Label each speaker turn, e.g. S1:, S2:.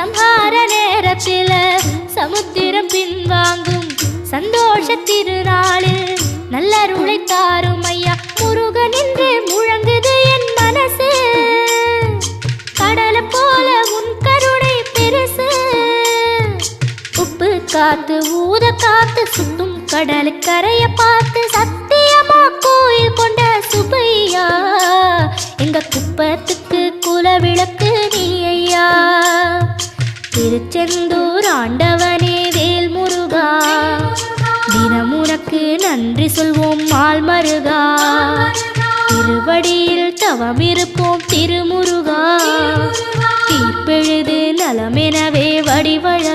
S1: சம்ஹார நேரத்தில் சமுத்திரம் பின்வாங்கும் சந்தோஷ திருநாளில் நல்லருளை தாரும் ஐயா முருகன் என்று முழங்குது என் மனசு கடலை போல உன் கருணை பெருசு உப்பு காத்து ஊத காத்து சுத்தும் கடலு கரைய பார்த்து சத்தியமா கோயில் கொண்ட சுப்பையா எங்க குப்பத்துக்கு குலவிளக்கு நீ ஐயா திருச்செந்தூர் ஆண்டவனே வேல் முருகா தினம் உனக்கு நன்றி சொல்வோம் மால் மருகா திருவடியில் தவம் இருப்போம் திருமுருகா தீர்ப்பெழுது நலமெனவே வடிவழ